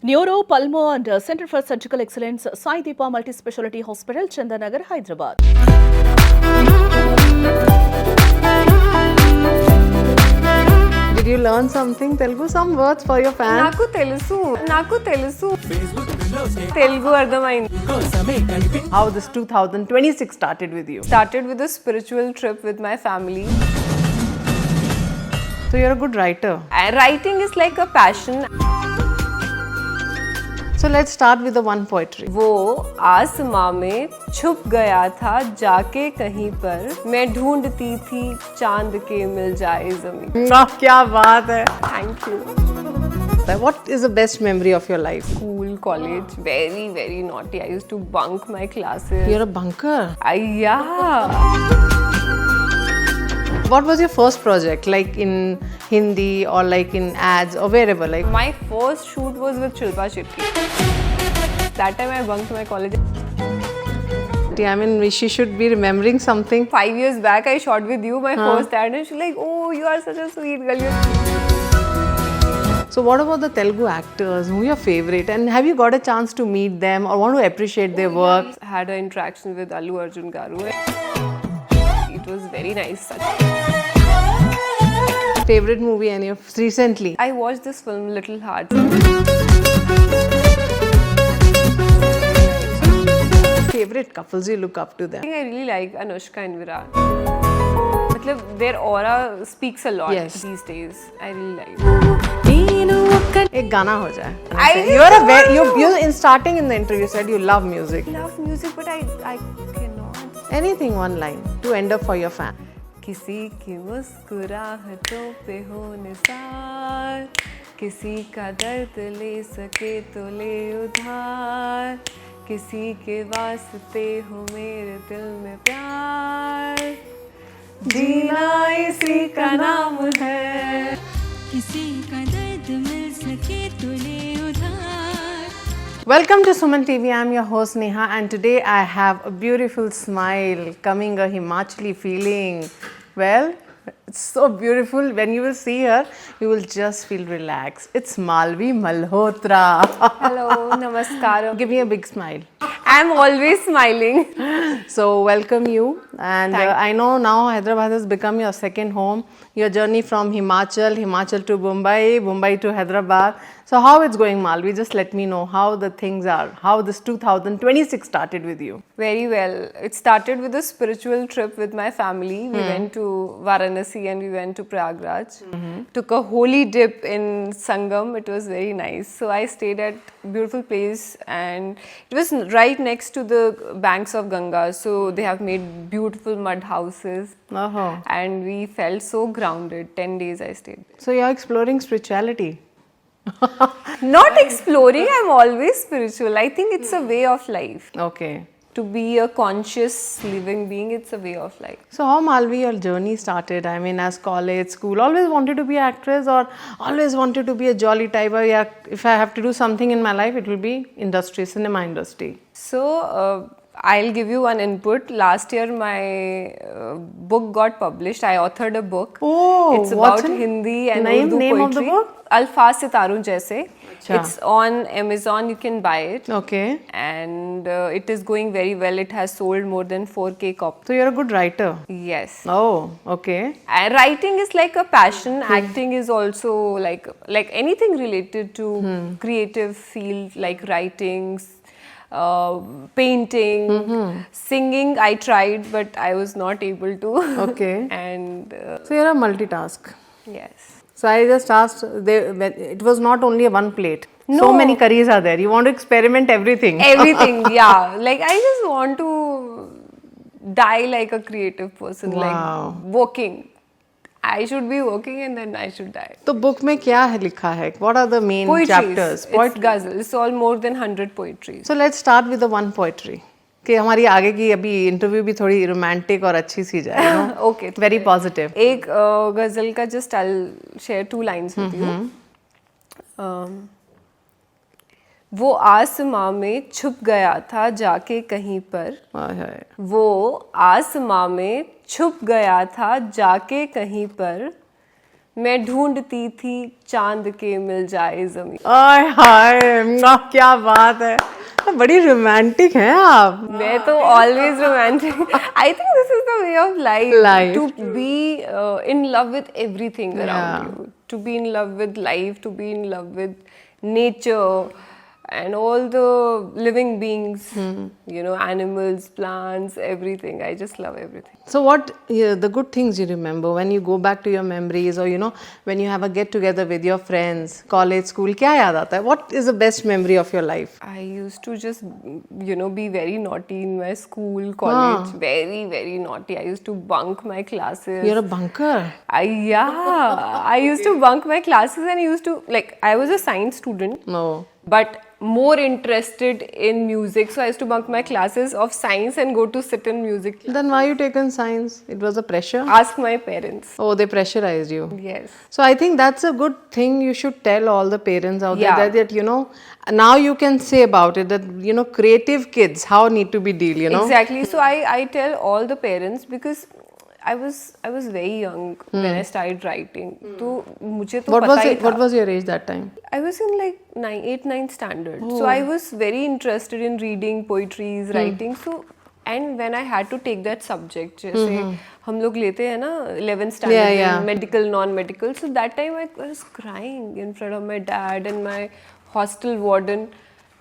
Neuro, Pulmo and Center for Surgical Excellence, Sai Deepa Multi-Speciality Hospital, Chandanagar, Hyderabad. Did you learn something Telugu? Some words for your fans? నాకు తెలుసు తెలుగు అర్థమైంది. How this 2026 started with you? Started with a spiritual trip with my family. So you're a good writer. Writing is like a passion. So let's start with the one poetry. वो आसमां में छुप गया था जाके कहीं पर, मैं ढूंढती थी चांद के मिल जाए जमीन. क्या बात है. Thank you. What is the best memory of your life? School, college, very naughty. I used to bunk my classes. You're a bunker. Yeah. What was your first project, like in Hindi or like in ads or wherever? Like My first shoot was with Shilpa Shetty. That time I bunked my college. I mean, she should be remembering something. 5 years back I shot with you my first ad and she's like, oh, you are such a sweet girl. So what about the Telugu actors? Who are your favorite? And have you got a chance to meet them or want to appreciate their work? I had an interaction with Allu Arjun Garu. It was very nice. Favorite movie any of recently? I watched this film Little Hearts. Favorite couples you look up to them? I think I really like Anushka and Virat. Their aura speaks a lot Yes. these days. I really like. एक गाना हो जाए. I You in starting in the interview said you love music. love music but I cannot. Anything one line to end up for your fan. किसी की मुस्कुराहटों पे हो निसार, किसी का दर्द ले सके तो ले उधार, किसी के वास्ते हो मेरे दिल में प्यार, जीना इसी का नाम है. किसी का दर्द मिल सके तो ले उधार. Welcome to Suman TV. I'm your host Neha and today I have a beautiful smile coming, a Himachali feeling. Well, it's so beautiful. When you will see her, you will just feel relaxed. It's Malvi Malhotra. Hello, namaskaram. Give me a big smile. I'm always smiling. So welcome you, and Thank you. I know now Hyderabad has become your second home. Your journey from Himachal to Mumbai to Hyderabad. So how it's going, Malvi? Just let me know how the things are. How this 2026 started with you. Very well. It started with a spiritual trip with my family. We went to Varanasi and we went to Prayagraj. Took a holy dip in Sangam. It was very nice. So I stayed at a beautiful place and it was right next to the banks of Ganga. So they have made beautiful mud houses Oh. and we felt so grounded. 10 days I stayed. So you're exploring spirituality. Not exploring, I'm always spiritual. I think it's a way of life. Okay. To be a conscious living being, it's a way of life. So how, Malvi, your journey started? I mean, as college, school, always wanted to be an actress or always wanted to be a jolly type? Or yeah, if I have to do something in my life, it will be industry, cinema industry. So, I'll give you one input. Last year, my book got published. I authored a book. Oh, it's what's about it? Hindi and Name Urdu of poetry. the book? Alfaz Sitarun Jaise. Achha. It's on Amazon. You can buy it. Okay. And it is going very well. It has sold more than 4K copies. So you're a good writer. Yes. Oh, okay. And writing is like a passion. Acting is also like anything related to creative field, like writing, painting, singing. I tried, but I was not able to. Okay. And So you're a multitask. yes. So I just asked, it was not only a one plate. So No. many curries are there. You want to experiment everything. Everything, yeah. Like I just want to die like a creative person, Wow. like working. I should be working and then I should die. तो book में क्या है लिखा है? What are the main Poetries. chapters? It's ghazal. It's all more than 100 poetries. So let's start with the one poetry. कि हमारी आगे की अभी इंटरव्यू भी थोड़ी रोमांटिक और अच्छी सी जाए. Okay. Very positive. एक गजल का just I'll share 2 lines with you. वो आसमां में छुप गया था जाके कहीं पर, हाय हाय. वो आसमां में छुप गया था जाके कहीं पर, मैं ढूंढती थी चांद के मिल जाए जमीन. आय हाय, क्या बात है, बड़ी रोमांटिक हैं आप. मैं तो always romantic. I think this is the way of life. To be in love with everything around you. To be in love with life. To be in love with nature and all the living beings. You know, animals, plants, everything. I just love everything. So what the good things you remember when you go back to your memories, or you know, when you have a get together with your friends, college, school, क्या याद आता है? What is the best memory of your life? I used to just, you know, be very naughty in my school, college. Very, very naughty. I used to bunk my classes. You're a bunker. I used to bunk my classes and I used to, like, I was a science student. No. But more interested in music, so I used to bunk my classes of science and go to sit in music class. Then why you taken science? It was a pressure? Ask my parents. Oh, they pressurized you. Yes. So I think that's a good thing. You should tell all the parents out Yeah. there that you know, now you can say about it that you know, creative kids how need to be deal. You know. Exactly. So I tell all the parents because I was very young when I started writing. तो मुझे तो What पता was he it? था. What was your age that time? I was in like 8th, 9th standard. So I was very interested in reading poetries, writing. So and when I had to take that subject, जैसे हम लोग लेते हैं ना 11th standard in medical, non-medical. So that time I was crying in front of my dad and my hostel warden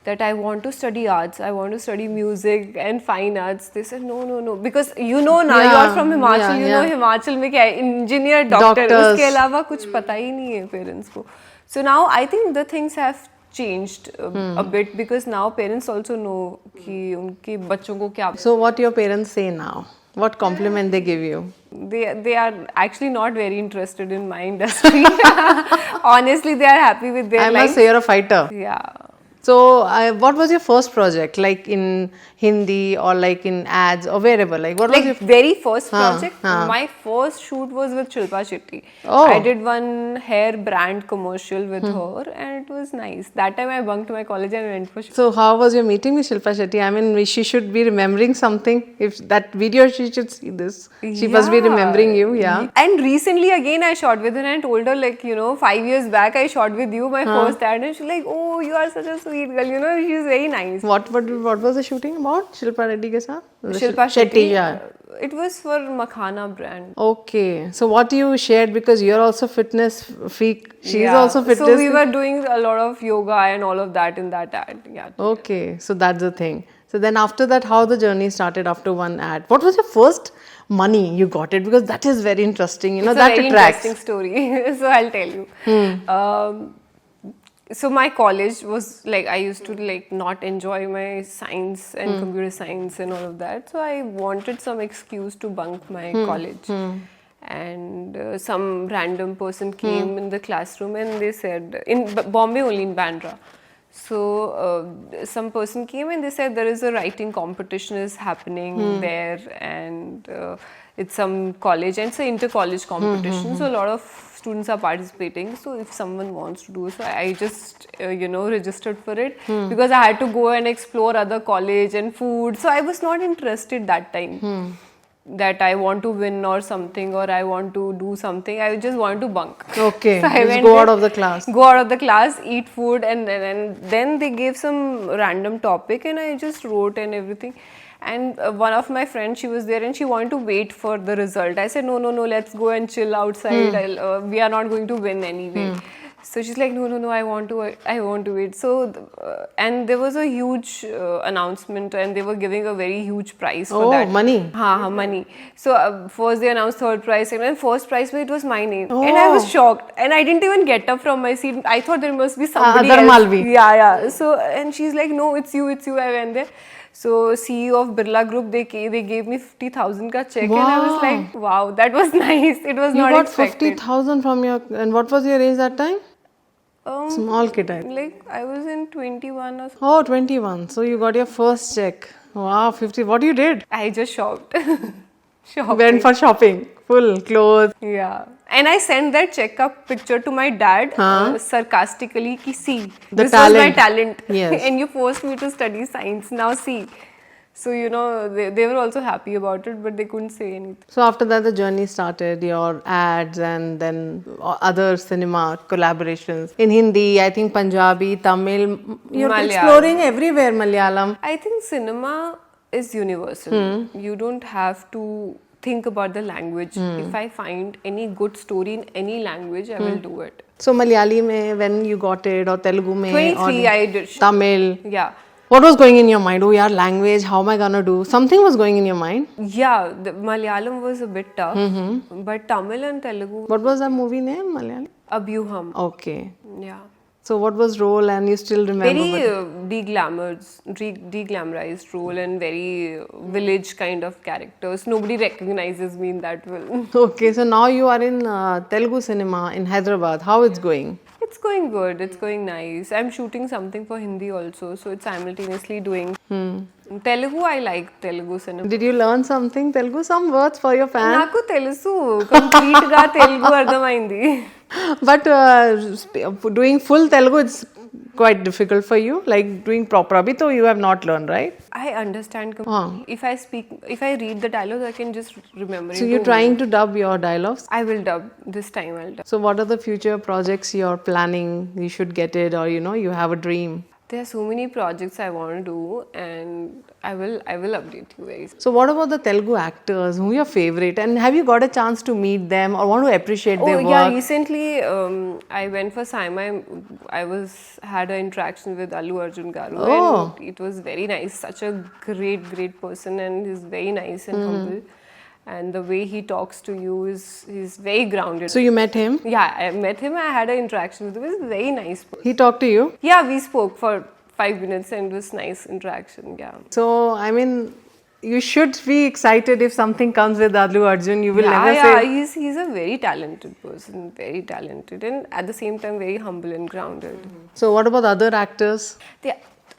that I want to study arts, I want to study music and fine arts. They said no, because you know now you are from Himachal, you know Himachal में क्या है, engineer, doctor, उसके अलावा कुछ पता ही नहीं है parents को. So now I think the things have changed a bit because now parents also know कि उनके बच्चों को क्या. So what your parents say now? What compliment they give you? They are actually not very interested in my industry. Honestly, they are happy with their I life. must say you're a fighter. Yeah. So, what was your first project, like in Hindi or like in ads or wherever? Like, what was your very first project? My first shoot was with Shilpa Shetty. Oh. I did one hair brand commercial with her, and it was nice. That time I bunked my college and went for shoot. So, how was your meeting with Shilpa Shetty? I mean, she should be remembering something. If that video, she should see this. She must be remembering you, yeah. And recently again I shot with her and I told her, like, you know, 5 years back I shot with you, my first ad, and she's like, oh, you are such a sweet girl, you know, she's very nice. What was the shooting about? Shilpa Reddy ke saath? Shilpa Shetty, yeah. It was for Makhana brand. Okay, so what you shared, because you're also fitness freak, she's also fitness. So we were doing a lot of yoga and all of that in that ad. Yeah. Okay, so that's the thing. So then after that, how the journey started after one ad? What was your first money you got it? Because that is very interesting. You know, it's that a very attracts. interesting story. So I'll tell you. So my college was like, I used to like not enjoy my science and computer science and all of that. So I wanted some excuse to bunk my college. And some random person came in the classroom and they said, in Bombay only, in Bandra. So some person came and they said there is a writing competition is happening there, and it's some college and it's an inter-college competition. So a lot of students are participating. So if someone wants to do so, I just registered for it because I had to go and explore other college and food. So I was not interested that time. That I want to win or something, or I want to do something. I just want to bunk. Okay, so I just go out of the class. Go out of the class, eat food, and then they gave some random topic, and I just wrote and everything. And one of my friends, she was there, and she wanted to wait for the result. I said, no, let's go and chill outside. We are not going to win anyway. So she's like, no, I want to wait. So, and there was a huge announcement, and they were giving a very huge prize for that. Oh, money. Money. So first they announced third prize, second, and first prize, it was my name. And I was shocked. And I didn't even get up from my seat. I thought there must be somebody Other else. Malvi. Yeah. So, and she's like, no, it's you. I went there. So CEO of Birla Group, they gave me 50,000 ka check. Wow. And I was like, wow, that was nice. It was You not got expected. 50,000 from your, and what was your age that time? Small kid, I think. Like I was in 21 or something. Oh, 21. So you got your first check. Wow, 50. What you did? I just shopped. Went for shopping. Full clothes. Yeah. And I sent that checkup picture to my dad sarcastically ki see, The this talent. was my talent. Yes. And you forced me to study science. Now see. So, you know, they were also happy about it, but they couldn't say anything. So after that, the journey started, your ads and then other cinema collaborations. In Hindi, I think Punjabi, Tamil, you're Malayalam. exploring everywhere, Malayalam. I think cinema is universal. You don't have to think about the language. If I find any good story in any language, I will do it. So Malayali mein, when you got it, or Telugu mein, 23, or I did. Tamil. Yeah. What was going in your mind? Oh, yeah, language, how am I gonna do? Something was going in your mind. Yeah, the Malayalam was a bit tough, but Tamil and Telugu, What was that movie name, Malayali? Abhyuham. Okay. Yeah. So what was role, and you still remember? Very de-glamorized role and very village kind of characters. Nobody recognizes me in that film. Okay, so now you are in Telugu cinema in Hyderabad. How it's going? It's going good. It's going nice. I'm shooting something for Hindi also, so it's simultaneously doing. Telugu, I like Telugu cinema. Did you learn something Telugu? Some words for your fans? నాకు తెలుసు complete గా తెలుగు అర్థమైంది. But doing full Telugu, it's quite difficult for you. Like doing proper Abhi, you have not learned, right? I understand completely. If I read the dialogue, I can just remember So it. you're trying to dub your dialogues. I will dub this time. I'll dub. So what are the future projects you're planning? You should get it, or you have a dream. There are so many projects I want to do, and I will update you very soon. So what about the Telugu actors? Who are your favorite? And have you got a chance to meet them or want to appreciate their work? Yeah, recently I went for Saima. I had an interaction with Allu Arjun Garu, and it was very nice. Such a great person, and he's very nice and humble. And the way he talks to you he's very grounded. So you met him? Yeah, I met him. I had an interaction with him. He's a very nice person. He talked to you? Yeah, we spoke for 5 minutes and it was nice interaction. Yeah. So, I mean, you should be excited if something comes with Allu Arjun. You will never Yeah, say. he's a very talented person, very talented, and at the same time very humble and grounded. So, what about other actors?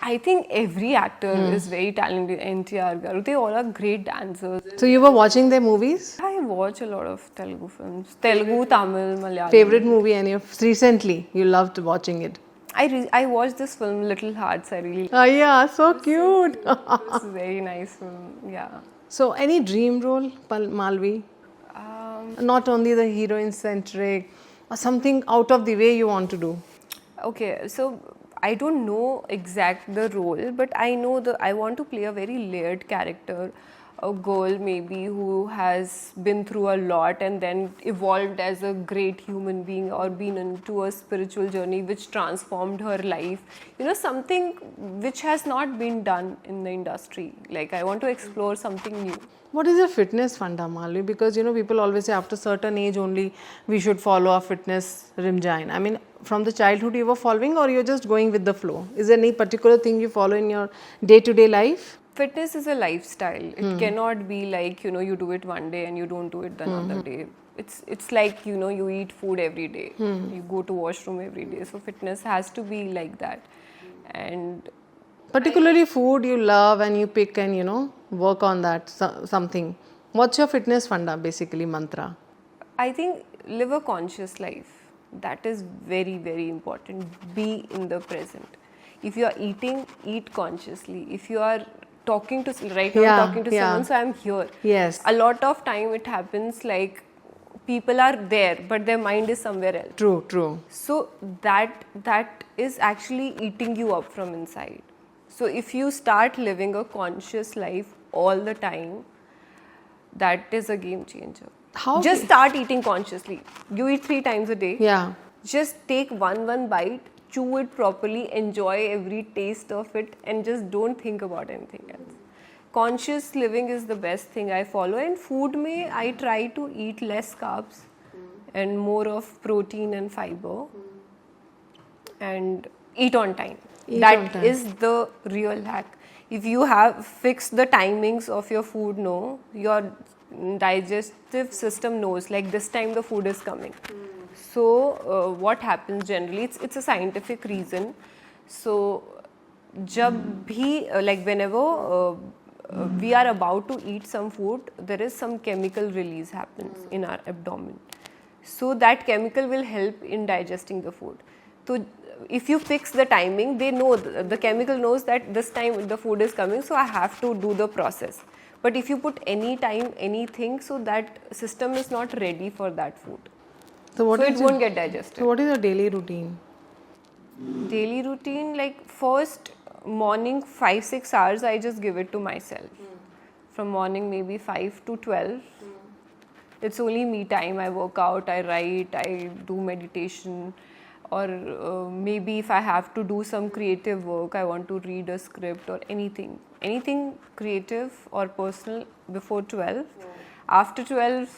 I think every actor is very talented. NTR Garu, they all are great dancers. So, you were watching their movies? I watch a lot of Telugu films. Telugu, Tamil, Malayalam. Favorite movie any of recently? You loved watching it. I watched this film, Little Hearts. I really Oh, yeah, so cute. It's a very nice film. Yeah. So, any dream role, Malvi? Not only the heroine centric, or something out of the way you want to do. Okay, so I don't know exact the role, but I know I want to play a very layered character, a girl maybe who has been through a lot and then evolved as a great human being or been into a spiritual journey which transformed her life. You know, something which has not been done in the industry. Like I want to explore something new. What is your fitness funda, Malvi? Because people always say after certain age only we should follow our fitness regime. I mean, from the childhood you were following, or you're just going with the flow? Is there any particular thing you follow in your day-to-day life? Fitness is a lifestyle. It cannot be like, you do it one day and you don't do it the another day. It's like, you eat food every day. You go to washroom every day. So fitness has to be like that. And Particularly food you love and you pick and work on that something. What's your fitness funda, basically, mantra? I think live a conscious life. That is very, very important. Be in the present. If you are eating, eat consciously. If you are talking to talking to someone, so I'm here. Yes. A lot of time it happens like people are there, but their mind is somewhere else. True. So that is actually eating you up from inside. So if you start living a conscious life all the time, that is a game changer. Just start eating consciously. You eat 3 times a day. Yeah. Just take one bite, chew it properly, enjoy every taste of it, and just don't think about anything else. Conscious living is the best thing I follow. And food I try to eat less carbs and more of protein and fiber, and eat on time. That is the real hack. If you have fixed the timings of your food, your digestive system knows like this time the food is coming. So what happens generally, it's a scientific reason. So whenever we are about to eat some food, there is some chemical release happens in our abdomen. So that chemical will help in digesting the food. So if you fix the timing, they know, the chemical knows that this time the food is coming, so I have to do the process. But if you put any time, anything, so that system is not ready for that food. So what So is it your- won't get digested. So what is your daily routine? Daily routine, like first morning 5-6 hours I just give it to myself. From morning maybe 5 to 12. It's only me time. I work out, I write, I do meditation, or maybe if I have to do some creative work, I want to read a script or anything creative or personal before 12. After 12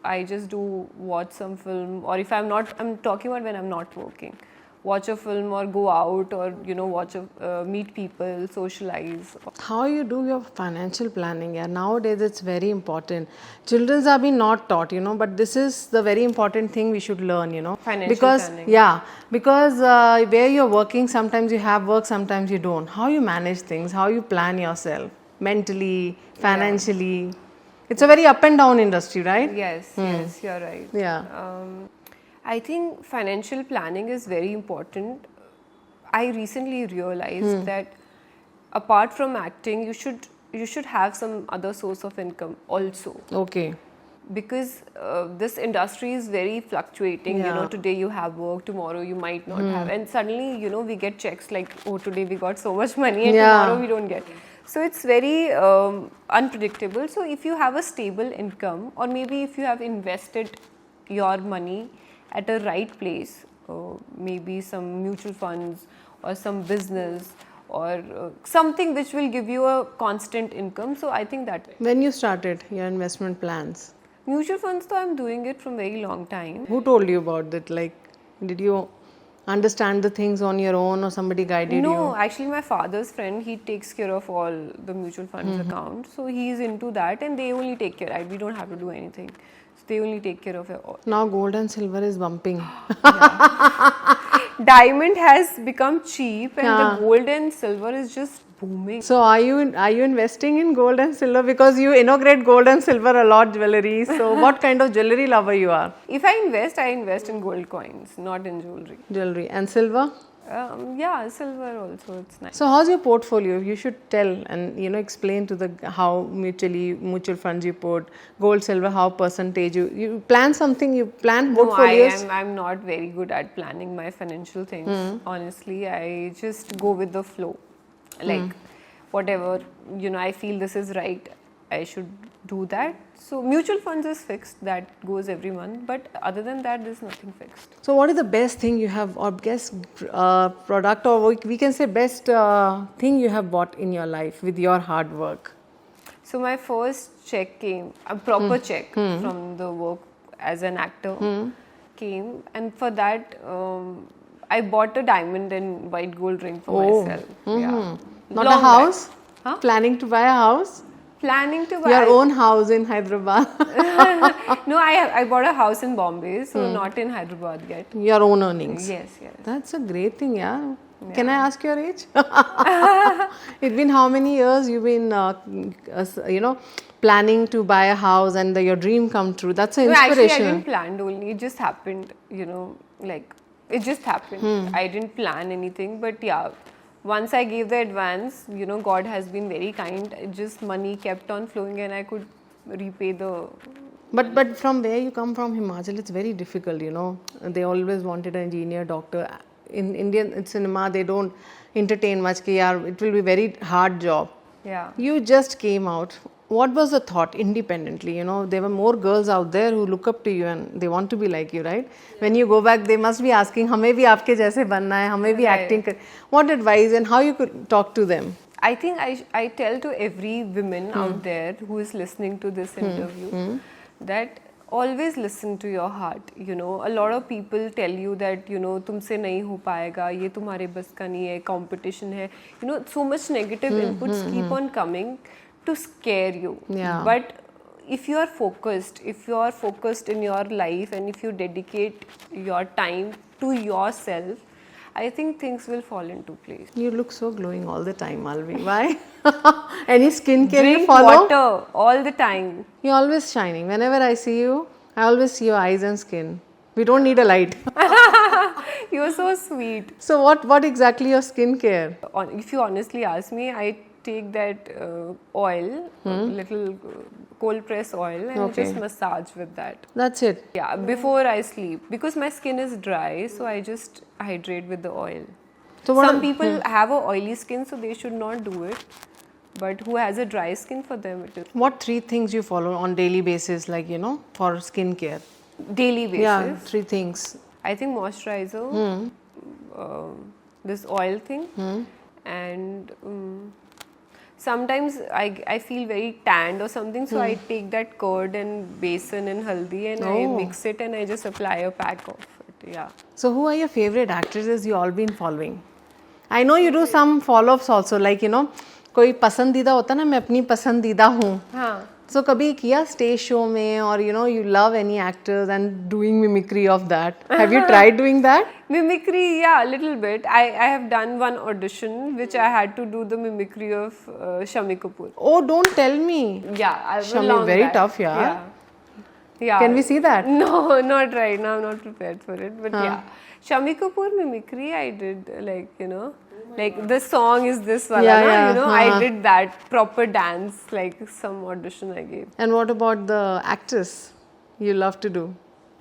I just do watch some film, or if I'm talking about when I'm not working, watch a film or go out, or watch meet people, socialize. How you do your financial planning? Yeah, nowadays it's very important. Children are being not taught, but this is the very important thing we should learn, Financial because planning. yeah, because where you're working, sometimes you have work, sometimes you don't. How you manage things? How you plan yourself mentally, financially? It's a very up and down industry, right? Yes, yes, you're right. Yeah. I think financial planning is very important. I recently realized that apart from acting, you should have some other source of income also, Okay. because this industry is very fluctuating. Yeah. Today you have work, tomorrow you might not have, and suddenly we get checks like, oh, today we got so much money, and Yeah. tomorrow we don't get. So it's very unpredictable. So if you have a stable income, or maybe if you have invested your money at a right place, maybe some mutual funds or some business, or something which will give you a constant income. So I think that When you started your investment plans, mutual funds, though I'm doing it from very long time. who told you about that? Like, did you understand the things on your own, or somebody guided you? No, actually my father's friend, he takes care of all the mutual funds account. So he's into that, and they only take care. We don't have to do anything. So they only take care of it all. Now gold and silver is bumping. Diamond has become cheap, and Yeah. the gold and silver is just booming. So are you investing in gold and silver? Because you integrate gold and silver a lot, jewelry. So what kind of jewelry lover you are? If I invest in gold coins, not in jewelry. Jewelry and silver. Yeah, silver also, it's nice. So how's your portfolio? You should tell and explain to the how mutual funds you put, gold, silver, how percentage you plan something. You plan portfolios. No, I'm not very good at planning my financial things. Honestly, I just go with the flow. Like whatever I feel this is right, I should do that. So mutual funds is fixed, that goes every month. But other than that, there's nothing fixed. So what is the best thing you have, or best product, or we can say best thing you have bought in your life with your hard work? So my first check came, a proper check from the work as an actor came, and for that I bought a diamond and white gold ring for myself. Yeah. Not Long a house? back. Huh? Planning to buy a house? Planning to buy Your own house in Hyderabad. No, I bought a house in Bombay, so not in Hyderabad yet. Your own earnings. Yes. That's a great thing, yeah. Can I ask your age? It's been how many years you've been, planning to buy a house and your dream come true? That's an No, actually, I inspiration. didn't plan only. It just happened, like it just happened. I didn't plan anything, but yeah, once I gave the advance, God has been very kind. It just money kept on flowing, and I could repay the. But from where you come from, Himachal, it's very difficult, They always wanted an engineer, doctor. In Indian cinema, they don't entertain much. It will be very hard job. Yeah. You just came out. What was the thought independently? There were more girls out there who look up to you and they want to be like you, right? When you go back, they must be asking, "Hame bhi aapke jaise banna hai, hame bhi acting kar." What advice and how you could talk to them? I think I tell to every woman out there who is listening to this interview that always listen to your heart. A lot of people tell you that तुमसे नहीं हो पाएगा, ये तुम्हारे बस का नहीं है, competition है. So much negative inputs keep on coming to scare you. Yeah. But if you are focused in your life, and if you dedicate your time to yourself, I think things will fall into place. You look so glowing all the time, Malvi. Why? Any skincare you Drink follow? water all the time. You're always shining. Whenever I see you, I always see your eyes and skin. We don't need a light. You're so sweet. So what exactly your skincare? If you honestly ask me, I take that oil, little cold press oil, and Okay. just massage with that. That's it. Yeah, before I sleep, because my skin is dry, so I just hydrate with the oil. So what Some are- people have a oily skin, so they should not do it. But who has a dry skin, for them it is What 3 things you follow on daily basis, like for skincare? daily basis. Yeah, 3 things. I think moisturizer, this oil thing, and sometimes I feel very tanned or something, so I take that curd and besan and haldi and I Oh. mix it and I just apply a pack of it. Yeah. So who are your favorite actresses you all been following? I know you do some follow-ups also, like कोई पसंदीदा होता ना, मैं अपनी पसंदीदा हूँ. हाँ. So कभी किया stage show में, or you love any actors and doing mimicry of that? Have you tried doing that? Mimicry, yeah, a little bit. I have done one audition which I had to do the mimicry of Shami Kapoor. Oh, don't tell me. Yeah, I was Shami, long very back. tough, yeah. Yeah. Can we see that? No, not right now. I'm not prepared for it. But yeah, Shami Kapoor mimicry I did, like the song is this wala, Yeah, na, yeah, I did that proper dance, like some audition I gave. And what about the actress you love to do?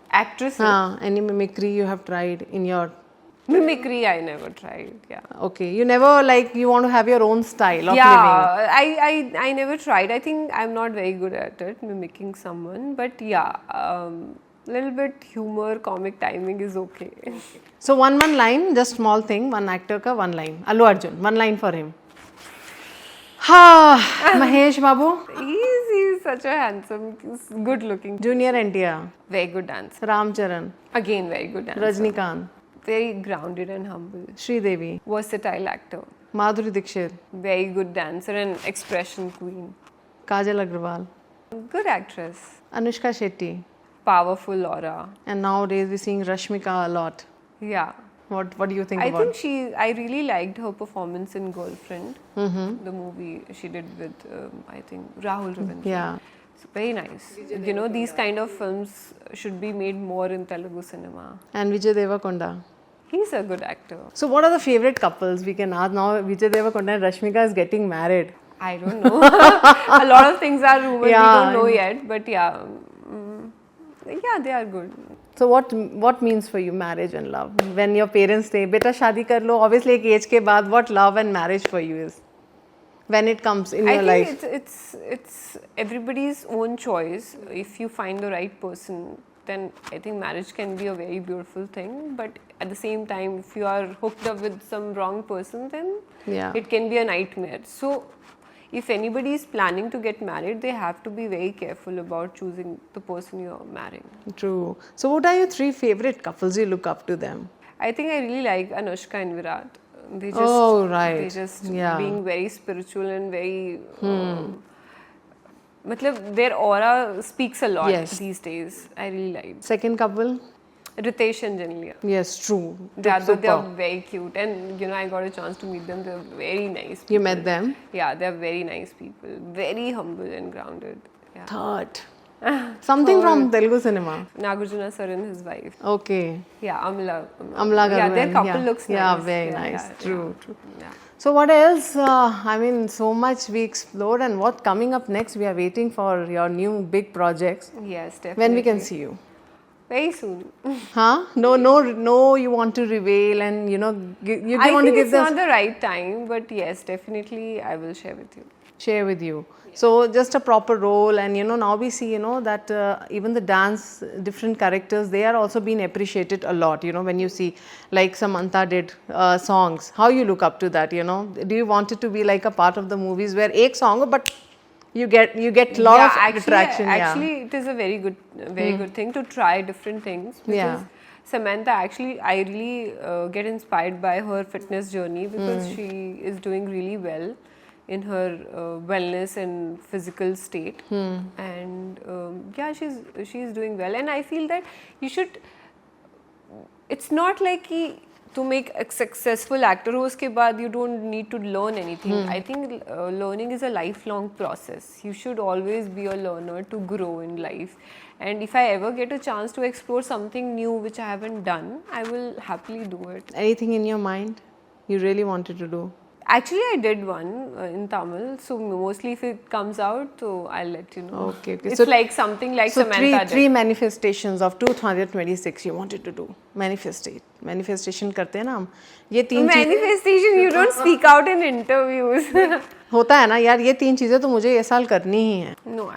Actress Any mimicry you have tried in your... mimicry I never tried. Yeah. Okay, you never you want to have your own style of living. Yeah, I never tried. I think I'm not very good at it, mimicking someone. But yeah, little bit humor, comic timing is okay. So one line, just small thing, one actor ka one line. Allu Arjun, one line for him. Mahesh Babu, He's such a handsome, good looking, Junior NTR, very good dancer. Ram Charan, Again, very good dancer. Rajnikant, Very grounded and humble. Sridevi, Versatile actor. Madhuri Dixit, Very good dancer and expression queen. Kajal Agrawal, Good actress. Anushka Shetty, Powerful aura. and nowadays we're seeing Rashmika a lot. Yeah. What do you think I about? think I really liked her performance in Girlfriend, the movie she did with, I think, Rahul Ravindran. Yeah. It's very nice. These kind of films should be made more in Telugu cinema. And Vijay Deverakonda. He's a good actor. So what are the favorite couples we can ask now? Vijay Deverakonda and Rashmika is getting married. I don't know. A lot of things are rumored. Yeah, We don't know yet. But yeah, yeah, they are good. So what means for you marriage and love? When your parents say, "Beta shadi kar lo," obviously एक age के बाद, what love and marriage for you is? When it comes in I your think life. it's everybody's own choice. If you find the right person, then I think marriage can be a very beautiful thing. But at the same time, if you are hooked up with some wrong person, then Yeah. it can be a nightmare. So if anybody is planning to get married, they have to be very careful about choosing the person you're marrying. True. So what are your 3 favorite couples you look up to them? I think I really like Anushka and Virat. They just, Oh, right. They just Yeah. being very spiritual and very. Their aura speaks a lot Yes. these days. I really like Second couple? Ritesh and Janlia. Yes, true. They are Super. very cute, and I got a chance to meet them. They're very nice. You People. met them? Yeah, they're very nice people. Very humble and grounded. Yeah. Third. Something from Telugu cinema. Nagarjuna sir and his wife. Okay. Yeah, Amla. Amla Yeah, their Garu, couple yeah. looks nice. Yeah, very nice. True. Yeah. So what else? I mean, so much we explored, and what coming up next? We are waiting for your new big projects. Yes, definitely. When we can see you? Very soon. Huh? No. You want to reveal, and you want to think give it's this not the right time, but yes, definitely I will share with you. share with you. So just a proper role, and now we see that even the dance, different characters, they are also being appreciated a lot. When you see like Samantha did songs, how you look up to that? Do you want it to be like a part of the movies where एक song, but you get lot of attraction? Actually, it is a very good thing to try different things. Because Yeah. Samantha, actually, I really get inspired by her fitness journey because she is doing really well in her wellness and physical state, and she's doing well, and I feel that you should. It's not like तुम एक successful actor हो उसके बाद you don't need to learn anything. I think learning is a lifelong process. You should always be a learner to grow in life. And if I ever get a chance to explore something new which I haven't done, I will happily do it. Anything in your mind you really wanted to do? Actually, I did one in Tamil, so mostly if it comes out, so I'll let you know. Okay. It's like something like So Samantha three did. manifestations of 2026 you wanted to do. Manifestation करते हैं ना हम. ये तीन चीज़ Manifestation, you don't speak out in interviews. होता है ना यार, ये तीन चीज़ें तो मुझे ये साल करनी ही है. No,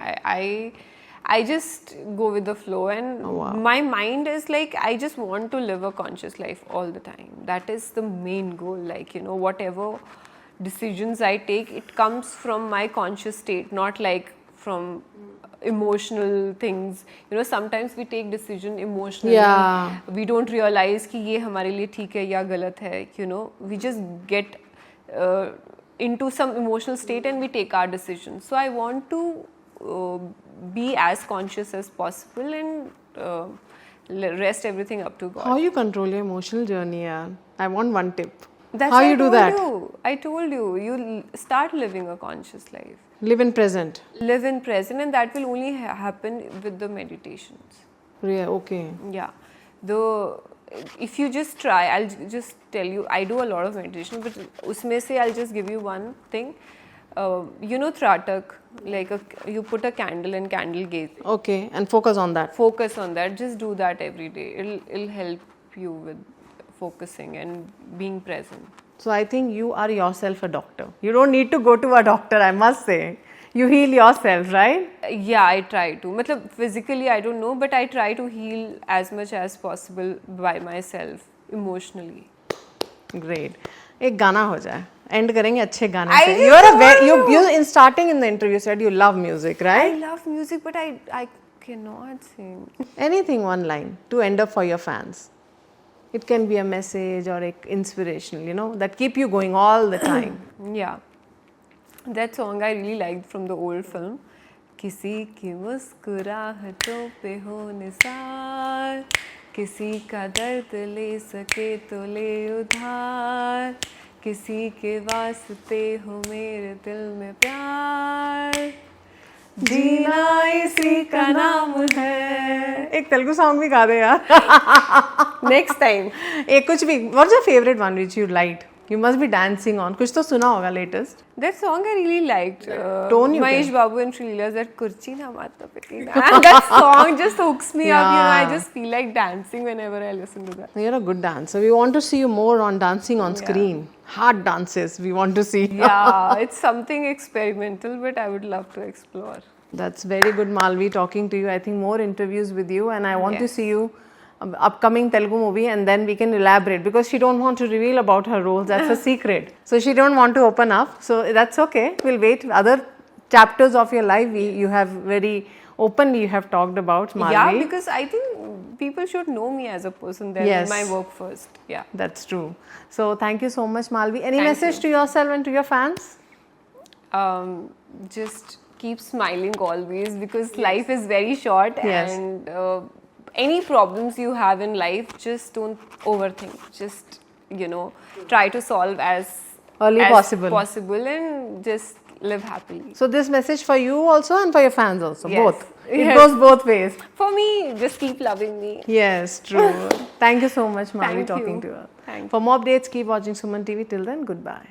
I just go with the flow, and my mind is like, I just want to live a conscious life all the time. That is the main goal. Like, you know, whatever decisions I take, it comes from my conscious state, not like from emotional things. You know, sometimes we take decision emotionally. Yeah. We don't realize कि ये हमारे लिए ठीक है या गलत है. You know, we just get into some emotional state and we take our decisions. So I want to be as conscious as possible and rest everything up to God. How you control your emotional journey, yaar? I want one tip. That's How why you do that? I told you, you start living a conscious life. Live in present. Live in present, and that will only happen with the meditations. Yeah, okay. Yeah. If you just try, I'll just tell you, I do a lot of meditation, but usme se I'll just give you one thing. You know Tratak, like you put a candle and candle gaze. Okay, and focus on that. Focus on that. Just do that every day. It'll help you with focusing and being present. So I think you are yourself a doctor. You don't need to go to a doctor, I must say. You heal yourself, right? Yeah, I try to. मतलब physically I don't know, but I try to heal as much as possible by myself, emotionally. Great. एक गाना हो जाए. End करेंगे अच्छे गाने से. You are a very you in starting in the interview said you love music, I right? love music, but I cannot sing. Anything one line to end up for your fans. It can be a message or a inspirational, you know, that keep you going all the time. Yeah, that song I really liked from the old film. किसी की मुस्कुराहटों पे हो निसार, किसी का दर्द ले सके तो ले उधार, किसी के वास्ते हो मेरे दिल में प्यार, जीना इसी का नाम है. एक तेलुगु सॉन्ग भी गा दे यार. Next time. एक कुछ भी. What's your favorite one which you liked? You must be dancing on. कुछ तो सुना होगा latest. That song I really liked. Tone you Mahesh can. Babu and Shrilleela's that Kurchi na Mata Pitina. And that song just hooks me up. You know, I Yeah. just feel like dancing whenever I listen to that. You're a good dancer. We want to see you more on dancing on screen. Hard dances we want to see. Yeah, it's something experimental, but I would love to explore. That's very good, Malvi, talking to you. I think more interviews with you, and I want to Yes. see you upcoming Telugu movie, and then we can elaborate because she don't want to reveal about her roles. That's a secret. So she don't want to open up. So that's okay. We'll wait. Other chapters of your life, you have very openly you have talked about, Malvi. Yeah, because I think people should know me as a person, then Yes. my work first. Yeah. That's true. So thank you so much, Malvi. Any Thank message you. to yourself and to your fans? Just keep smiling always, because life is very short. Yes. And any problems you have in life, just don't overthink. Just, you know, try to solve as Early possible and just live happily. So this message for you also and for your fans also, Yes. both. It Yes. goes both ways. For me, just keep loving me. Yes, true. Thank you so much, Malvi, Thank talking you. to us. Thank For more updates, keep watching Suman TV. Till then, goodbye.